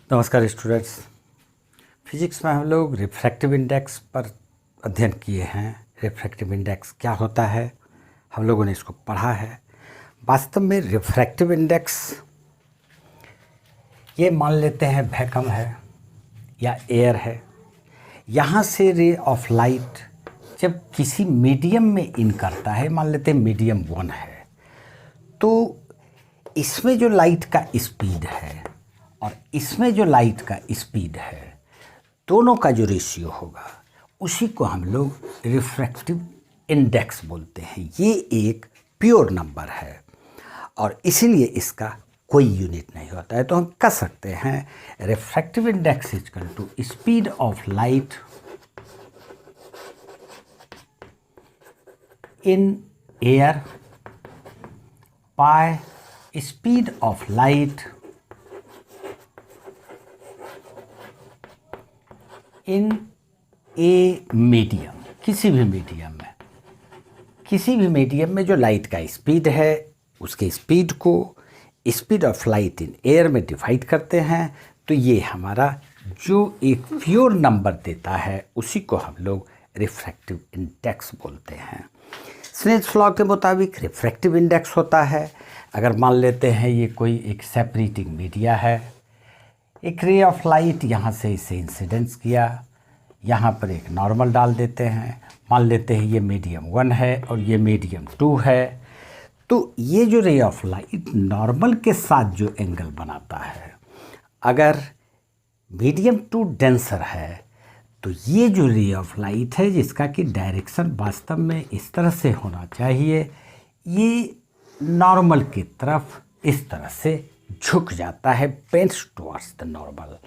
नमस्कार students. Physics में हम लोग रिफ्रैक्टिव इंडेक्स पर अध्ययन किए हैं। रिफ्रैक्टिव इंडेक्स क्या होता है, हम लोगों ने इसको पढ़ा है। वास्तव में रिफ्रैक्टिव इंडेक्स ये मान लेते हैं वैक्यूम है या एयर है। यहाँ से रे ऑफ लाइट जब किसी मीडियम में इन करता है, मान लेते हैं मीडियम 1 है, तो इसमें जो लाइट का स्पीड है और इसमें जो लाइट का स्पीड है, दोनों का जो रेशियो होगा उसी को हम लोग रिफ्रैक्टिव इंडेक्स बोलते हैं। ये एक प्योर नंबर है और इसीलिए इसका कोई यूनिट नहीं होता है। तो हम कह सकते हैं refractive index equal to speed of light in air by speed of light in a medium. किसी भी मीडियम में जो लाइट का स्पीड है, उसके स्पीड को speed of light in air में डिवाइड करते हैं, तो ये हमारा जो एक प्योर नंबर देता है उसी को हम लोग रिफ्रैक्टिव इंडेक्स बोलते हैं। स्नेल्स लॉ के मुताबिक रिफ्रैक्टिव इंडेक्स होता है, अगर मान लेते हैं ये कोई एक सेपरेटिंग मीडिया है, एक रे ऑफ लाइट यहाँ से इसे इंसिडेंस किया, यहाँ पर एक नॉर्मल डाल देते हैं, मान लेते हैं ये मीडियम 1 है और ये मीडियम 2 है, तो ये जो रे ऑफ लाइट नॉर्मल के साथ जो एंगल बनाता है, अगर मीडियम 2 डेंसर है तो ये जो रे ऑफ लाइट है जिसका कि डायरेक्शन वास्तव में इस तरह से होना चाहिए, ये नॉर्मल की तरफ इस तरह से झुक जाता है, बेंड्स टुवर्ड्स द नॉर्मल।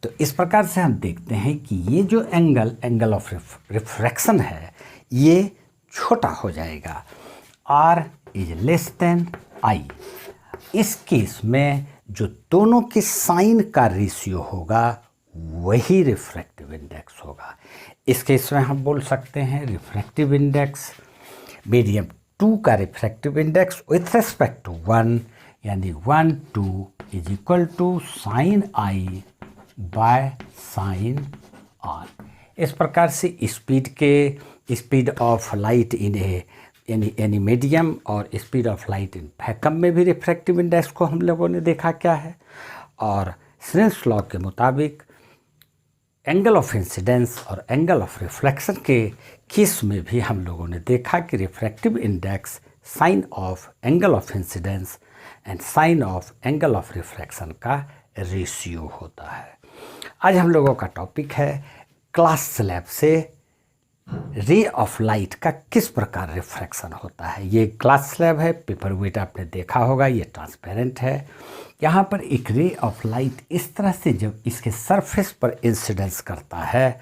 तो इस प्रकार से हम देखते हैं कि ये जो एंगल ऑफ रिफ्रैक्शन है ये छोटा हो जाएगा, R is less then I। इस केस में जो दोनों के साइन का रेशियो होगा वही रिफ्रैक्टिव इंडेक्स होगा। इस केस में हम बोल सकते हैं रिफ्रैक्टिव इंडेक्स मीडियम 2 का refractive index with respect to 1 यानी 1 2 is equal to sine I by sine R। इस प्रकार से speed of light in any medium और speed of light in vacuum में भी रिफ्रैक्टिव इंडेक्स को हम लोगों ने देखा क्या है। और स्नेल्स लॉ के मुताबिक एंगल ऑफ इंसिडेंस और एंगल ऑफ रिफ्लेक्शन के केस में भी हम लोगों ने देखा कि refractive index sine of angle of incidence and sine of angle of reflection का रेशियो होता है। आज हम लोगों का टॉपिक है ग्लास स्लैब से रे ऑफ लाइट का किस प्रकार रिफ्रैक्शन होता है। ये ग्लास स्लैब है, पेपर वेट आपने देखा होगा, ये ट्रांसपेरेंट है। यहाँ पर एक रे ऑफ लाइट इस तरह से जब इसके सरफेस पर इंसिडेंस करता है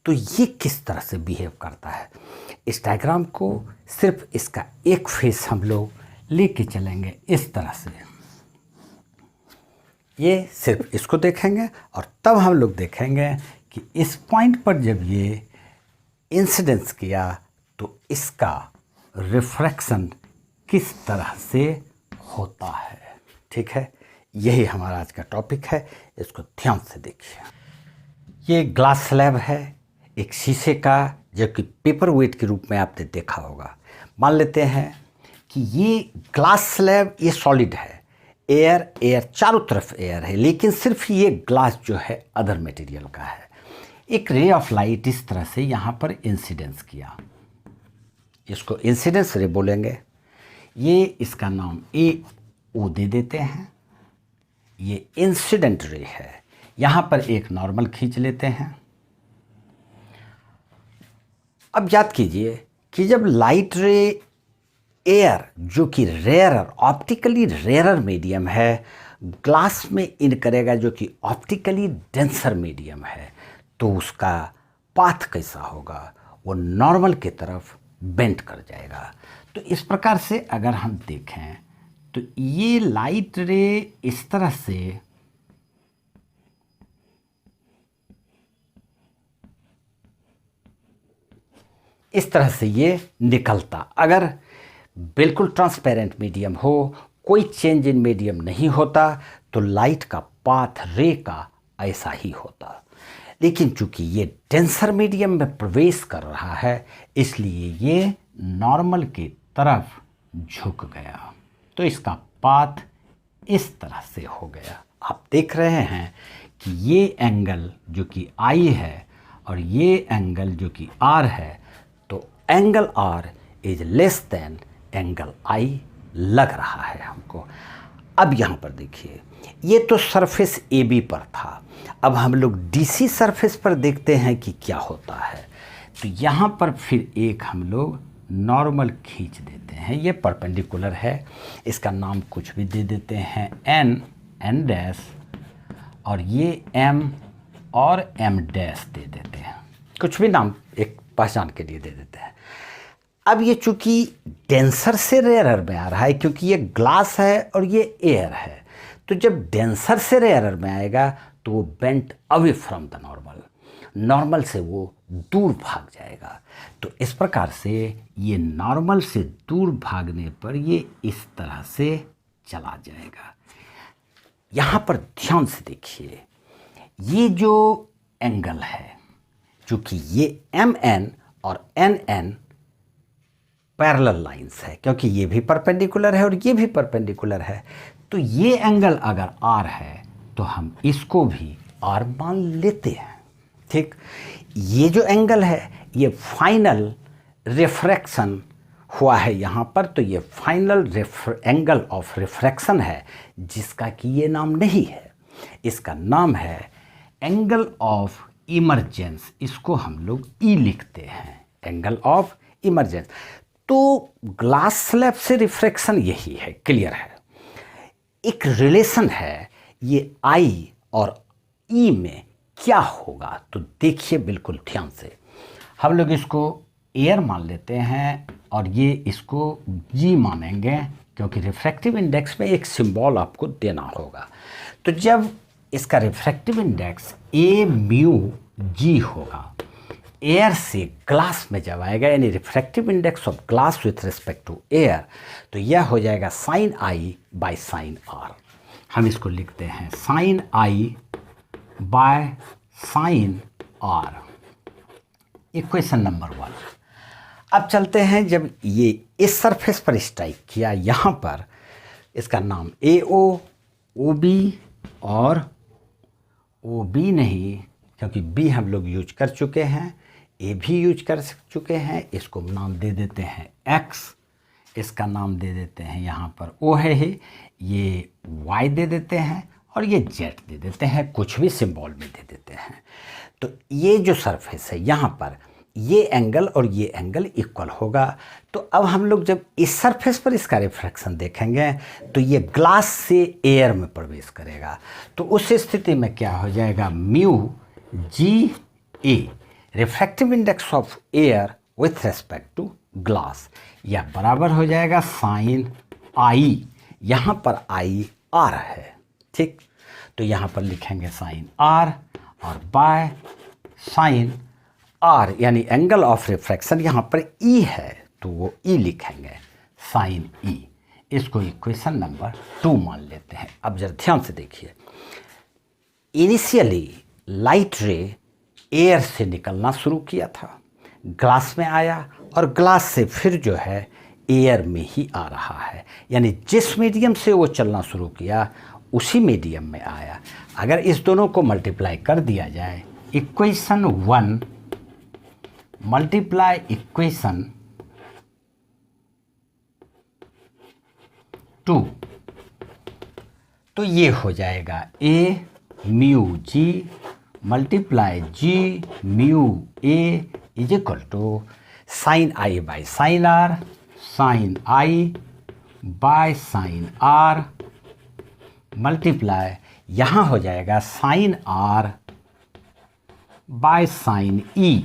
तो ये किस तरह से बिहेव करता है। इस डायग्राम को सिर्फ इसका एक फेस हम लोग लेके चलेंगे इस तरह से, ये सिर्फ इसको देखेंगे और तब हम लोग देखेंगे कि इस पॉइंट पर जब ये इंसिडेंस किया तो इसका रिफ्रैक्शन किस तरह से होता है। ठीक है, यही हमारा आज का टॉपिक है, इसको ध्यान से देखिए। ये ग्लास स्लैब है एक शीशे का, जो कि पेपर वेट के रूप में आपने देखा होगा। मान लेते हैं कि ये ग्लास स्लैब ये सॉलिड है, एयर चारों तरफ एयर है, लेकिन सिर्फ ये ग्लास जो है अदर मटेरियल का है। एक रे ऑफ लाइट इस तरह से यहाँ पर इंसिडेंस किया, इसको इंसिडेंस रे बोलेंगे। ये इसका नाम AO दे देते हैं, ये इंसिडेंट रे है। यहाँ पर एक नॉर्मल खींच लेते हैं। अब याद कीजिए कि जब लाइट रे एयर जो कि रेयरर ऑप्टिकली रेयरर मीडियम है ग्लास में इन करेगा जो कि ऑप्टिकली डेंसर मीडियम है, तो उसका पाथ कैसा होगा, वो नॉर्मल की तरफ बेंड कर जाएगा। तो इस प्रकार से अगर हम देखें तो ये लाइट रे इस तरह से ये निकलता। अगर बिल्कुल ट्रांसपेरेंट मीडियम हो, कोई चेंज इन मीडियम नहीं होता, तो लाइट का पाथ रे का ऐसा ही होता। लेकिन चूंकि ये डेंसर मीडियम में प्रवेश कर रहा है इसलिए ये नॉर्मल की तरफ झुक गया, तो इसका पाथ इस तरह से हो गया। आप देख रहे हैं कि ये एंगल जो कि आई है और ये एंगल जो कि आर है, तो angle R is less than angle I लग रहा है हमको। अब यहाँ पर देखिए, ये तो सरफेस ए बी पर था। अब हम लोग डीसी सरफेस पर देखते हैं कि क्या होता है। तो यहाँ पर फिर एक हम लोग नॉर्मल खींच देते हैं। ये परपेंडिकुलर है, इसका नाम कुछ भी दे देते हैं, एन डैश, और ये एम और एम डैश दे देते हैं, कुछ भी नाम एक पहचान के लिए दे देते हैं। अब ये चूंकि डेंसर से रेयरर में आ रहा है क्योंकि ये ग्लास है और ये एयर है, तो जब डेंसर से रेयरर में आएगा तो वो bent away from the normal से वो दूर भाग जाएगा। तो इस प्रकार से ये नॉर्मल से दूर भागने पर ये इस तरह से चला जाएगा। यहाँ पर ध्यान से देखिए, ये जो एंगल है, चूँकि ये एम एन और एन एन पैरेलल लाइंस है, क्योंकि ये भी परपेंडिकुलर है और ये भी परपेंडिकुलर है, तो ये एंगल अगर आर है तो हम इसको भी आर मान लेते हैं। ठीक, ये जो एंगल है ये फाइनल रिफ्रैक्शन हुआ है यहाँ पर, तो ये फाइनल एंगल ऑफ रिफ्रैक्शन है जिसका कि ये नाम नहीं है, इसका नाम है एंगल ऑफ इमरजेंस। इसको हम लोग ई लिखते हैं, एंगल ऑफ इमरजेंस। तो ग्लास स्लैब से रिफ्रैक्शन यही है, क्लियर है। एक रिलेशन है ये आई और ई में क्या होगा, तो देखिए बिल्कुल ध्यान से। हम लोग इसको एयर मान लेते हैं और ये इसको जी मानेंगे, क्योंकि रिफ्रैक्टिव इंडेक्स में एक सिंबल आपको देना होगा। तो जब इसका refractive index a mu g होगा, एयर से ग्लास में जब आएगा, यानी refractive index of glass with respect to air, तो यह हो जाएगा sine I by sine r. हम इसको लिखते हैं sine I by sine r, equation number 1। अब चलते हैं, जब ये इस सरफेस पर स्ट्राइक किया, यहाँ पर इसका नाम ए ओ, ओ बी और ओ बी नहीं, क्योंकि बी हम लोग यूज कर चुके हैं, ए भी यूज कर चुके हैं, इसको नाम दे देते हैं एक्स, इसका नाम दे देते हैं यहाँ पर ओ है ही, ये वाई दे देते हैं और ये जेड दे देते हैं, कुछ भी सिंबल में दे देते हैं। तो ये जो सरफेस है यहाँ पर, ये एंगल और ये एंगल इक्वल होगा। तो अब हम लोग जब इस सरफेस पर इसका रिफ्रैक्शन देखेंगे तो ये ग्लास से एयर में प्रवेश करेगा, तो उस स्थिति में क्या हो जाएगा, mu g a, refractive index of air with respect to glass, यह बराबर हो जाएगा साइन आई, यहाँ पर आई आर है। ठीक, तो यहाँ पर लिखेंगे साइन आर और बाय साइन आर, यानी एंगल ऑफ रिफ्रैक्शन यहाँ पर ई है तो वो ई लिखेंगे साइन ई। इसको इक्वेशन नंबर 2 मान लेते हैं। अब जरा ध्यान से देखिए, इनिशियली लाइट रे एयर से निकलना शुरू किया था, ग्लास में आया और ग्लास से फिर जो है एयर में ही आ रहा है, यानी जिस मीडियम से वो चलना शुरू किया उसी मीडियम में आया। अगर इस दोनों को मल्टीप्लाई कर दिया जाए, इक्वेशन 1 मल्टीप्लाई इक्वेशन 2, तो ये हो जाएगा A mu G multiply G mu A is equal to sine I by sine R, sine I by sine R multiply, यहाँ हो जाएगा sine R by sine E.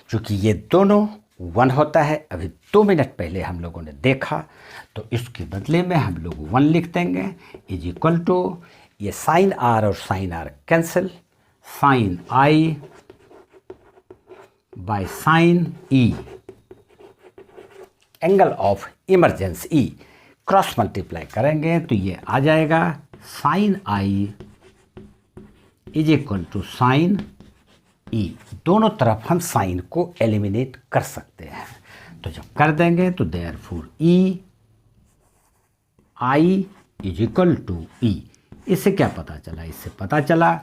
चूँकि ये दोनों 1 होता है, अभी 2 मिनट पहले हम लोगों ने देखा, तो इसके बदले में हम लोग 1 लिख देंगे इज इक्वल टू, ये साइन आर और sine R cancel, sine I by sine E, angle of emergence E, cross multiply करेंगे तो ये आ जाएगा sine I is equal to sine E. दोनों तरफ हम साइन को एलिमिनेट कर सकते हैं। तो जब कर देंगे तो therefore E I is equal to E. इससे क्या पता चला? इससे पता चला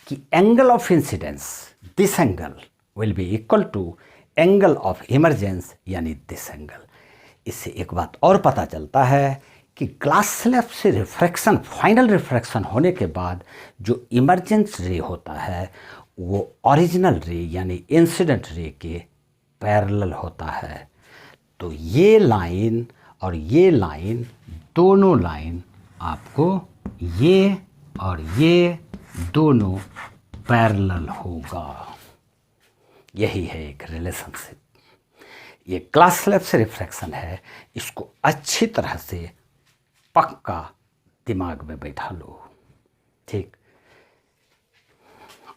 कि angle of incidence, this angle will be equal to angle of emergence यानी दिस एंगल। इससे एक बात और पता चलता है कि ग्लास स्लैब से रिफ्रैक्शन, फाइनल रिफ्रैक्शन होने के बाद जो इमरजेंस रे होता है वो ओरिजिनल रे यानी इंसिडेंट रे के पैरेलल होता है। तो ये लाइन और ये लाइन, दोनों लाइन आपको ये और ये दोनों पैरेलल होगा। यही है एक रिलेशनशिप। ये ग्लास स्लैब से रिफ्रैक्शन है, इसको अच्छी तरह से पक्का दिमाग में बैठा लो। ठीक,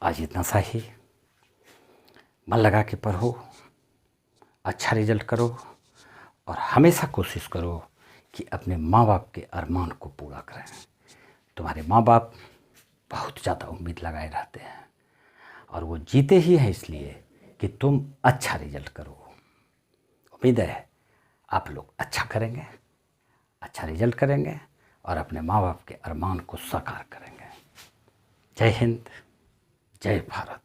आज इतना सा ही। मन लगा के पढ़ो, अच्छा रिजल्ट करो और हमेशा कोशिश करो कि अपने माँ बाप के अरमान को पूरा करें। तुम्हारे माँ बाप बहुत ज़्यादा उम्मीद लगाए रहते हैं और वो जीते ही हैं इसलिए कि तुम अच्छा रिजल्ट करो। उम्मीद है आप लोग अच्छा करेंगे, अच्छा रिजल्ट करेंगे और अपने माँ बाप के अरमान को साकार करेंगे। जय हिंद, जय भारत।